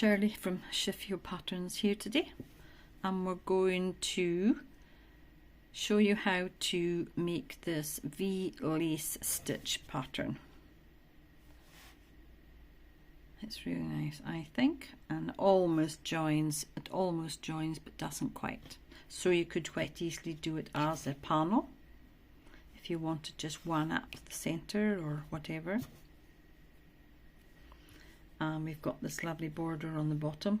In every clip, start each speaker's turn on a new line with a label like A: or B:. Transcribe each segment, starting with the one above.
A: Shirley from ShiFio Patterns here today, and we're going to show you how to make this V-lace stitch pattern. It's really nice, I think, and it almost joins but doesn't quite. So you could quite easily do it as a panel if you wanted just one at the center or whatever. We've got this lovely border on the bottom.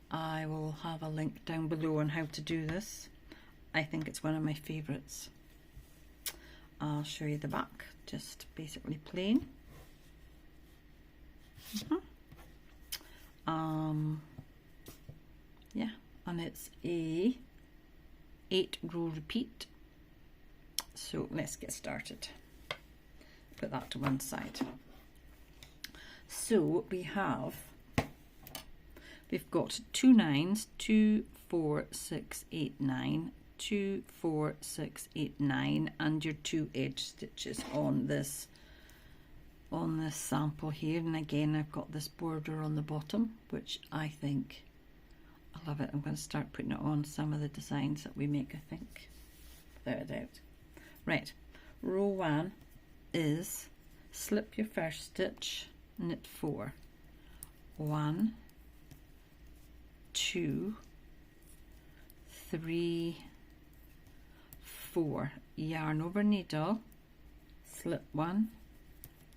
A: I will have a link down below on how to do this. I think it's one of my favourites. I'll show you the back, just basically plain. Yeah, and it's a 8-row repeat. So let's get started. Put that to one side. So we've got 2 9s, 2, 4, 6, 8, 9, 2, 4, 6, 8, 9, and your 2 edge stitches on this sample here. And again, I've got this border on the bottom, which I think I love it. I'm going to start putting it on some of the designs that we make, I think, without a doubt. Right, row 1 is slip your first stitch, knit 4, 1, 2, 3, 4, yarn over needle, slip 1,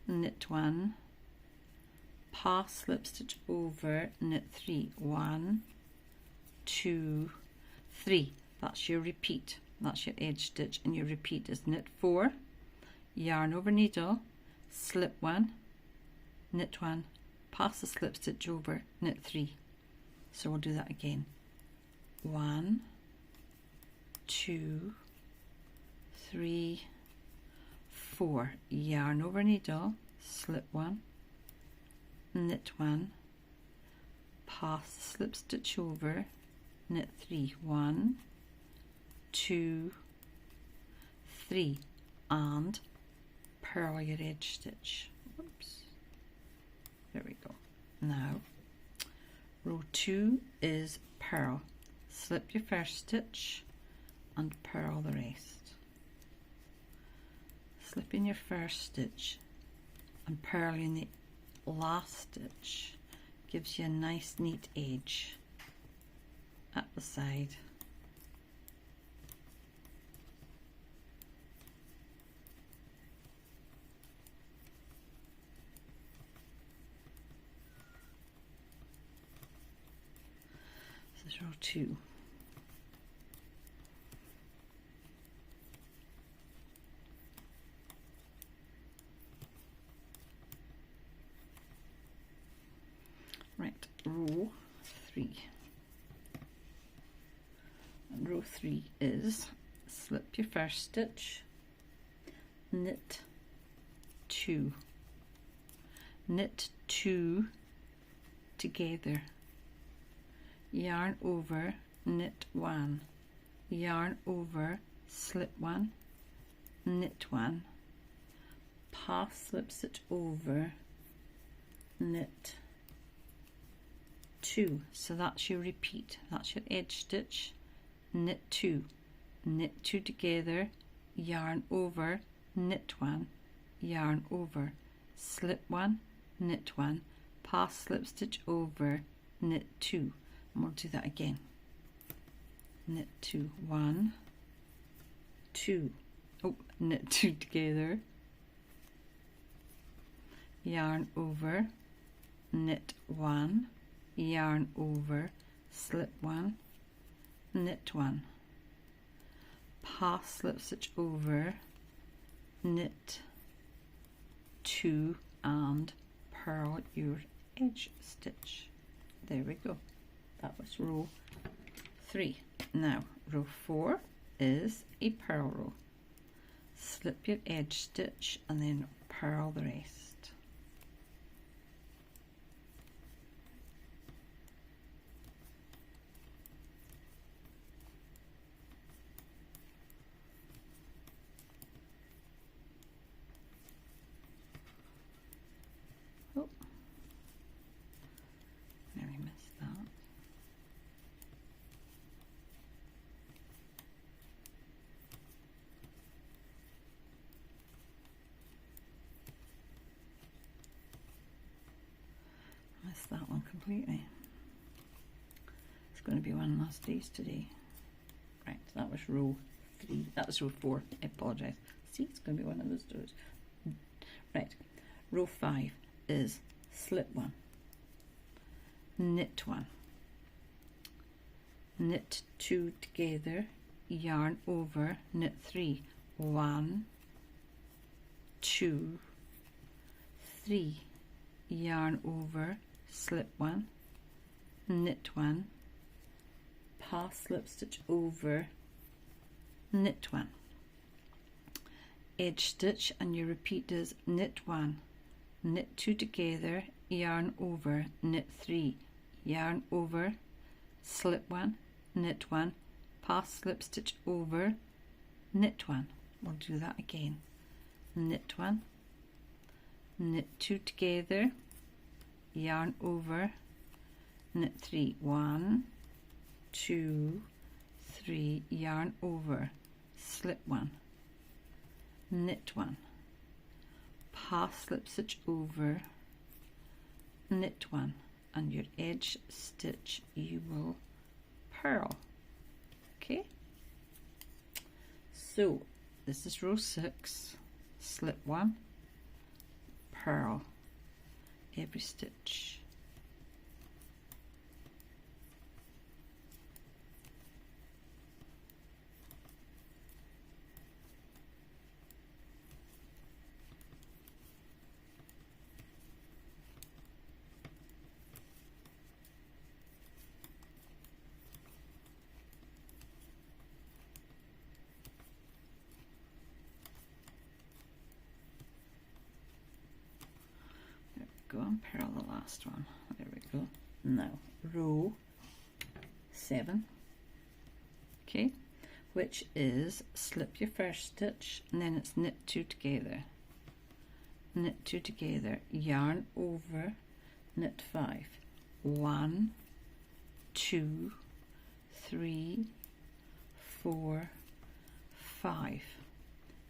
A: knit 1, pass slip stitch over, knit 3, 1, 2, 3. That's your repeat, that's your edge stitch, and your repeat is knit 4, yarn over needle, slip 1, knit 1, pass the slip stitch over, knit 3. So we'll do that again. 1, 2, 3, 4, yarn over needle, slip 1, knit 1, pass the slip stitch over, knit 3, 1, 2, 3, and purl your edge stitch. Oops. There we go. Now row 2 is purl. Slip your first stitch and purl the rest. Slipping your first stitch and purling the last stitch gives you a nice neat edge at the side. This is row 2. Right, row 3. And row 3 is slip your first stitch, knit 2, knit 2 together, yarn over, knit 1, yarn over, slip 1, knit 1, pass slip stitch over, knit 2. So that's your repeat, that's your edge stitch, knit 2, knit 2 together, yarn over, knit 1, yarn over, slip 1, knit 1, pass slip stitch over, knit 2. And we'll do that again. Knit 2, 1, 2, knit 2 together, yarn over, knit 1, yarn over, slip 1, knit 1, pass slip stitch over, knit 2, and purl your edge stitch. There we go. That was row 3. Now row 4 is a purl row. Slip your edge stitch and then purl the rest. going to be one last days today. Right, that was row 3. That was row 4. I apologise. See, it's going to be one of those rows. Right, row 5 is slip 1, knit 1, knit 2 together, yarn over, knit 3, 1, 2, 3, yarn over, slip 1, knit 1, pass slip stitch over, knit 1, edge stitch, and your repeat is knit 1, knit 2 together, yarn over, knit 3, yarn over, slip 1, knit 1, pass slip stitch over, knit 1. We'll do that again. Knit 1, knit 2 together, yarn over, knit 3, 1, 2, 3, yarn over, slip 1, knit 1, pass slip stitch over, knit 1, and your edge stitch you will purl. Okay, so this is row 6, slip 1, purl every stitch. Go and purl the last one. There we go. Now row 7, okay, which is slip your first stitch and then it's knit 2 together, knit 2 together, yarn over, knit 5, 1, 2, 3, 4, 5,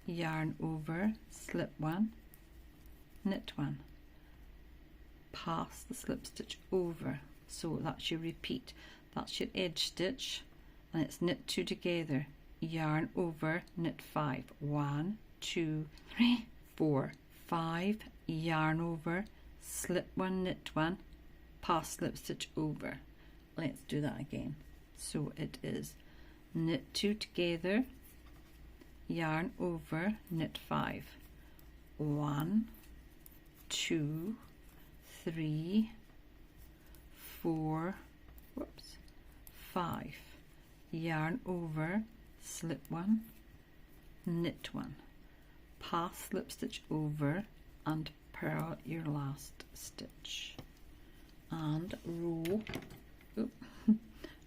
A: yarn over, slip 1, knit 1, pass the slip stitch over. So that's your repeat, that's your edge stitch, and it's knit 2 together, yarn over, knit 5, 1, 2, 3, 4, 5, yarn over, slip 1, knit 1, pass slip stitch over. Let's do that again. So it is knit 2 together, yarn over, knit 5, 1, 2, 3, 4, 5, yarn over, slip 1, knit 1, pass slip stitch over, and purl your last stitch. And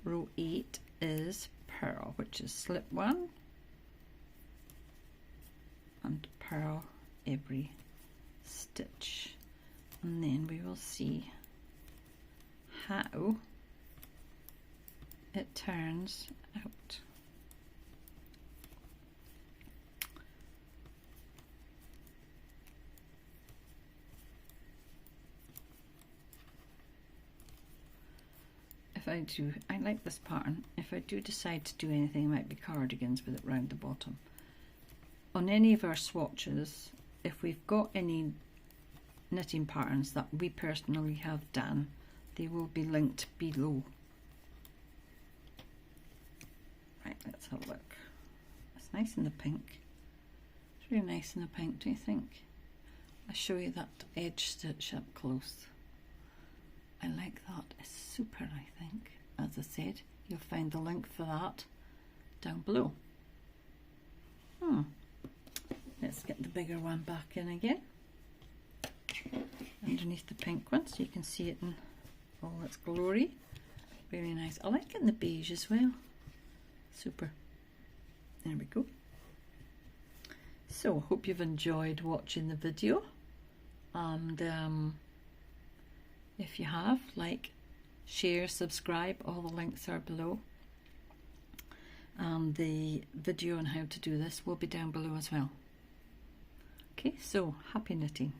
A: row 8 is purl, which is slip 1 and purl every stitch. And then we will see how it turns out. I like this pattern. If I do decide to do anything, it might be cardigans with it round the bottom. On any of our swatches, if we've got any knitting patterns that we personally have done, they will be linked below. Right, let's have a look. It's nice in the pink. It's really nice in the pink, do you think? I'll show you that edge stitch up close. I like that. It's super, I think. As I said, you'll find the link for that down below. Let's get the bigger one back in again, underneath the pink one, so you can see it in all its glory. Really nice. I like it in the beige as well. Super. There we go. So, hope you've enjoyed watching the video, and if you have, like, share, subscribe, all the links are below, and the video on how to do this will be down below as well. Okay, so happy knitting.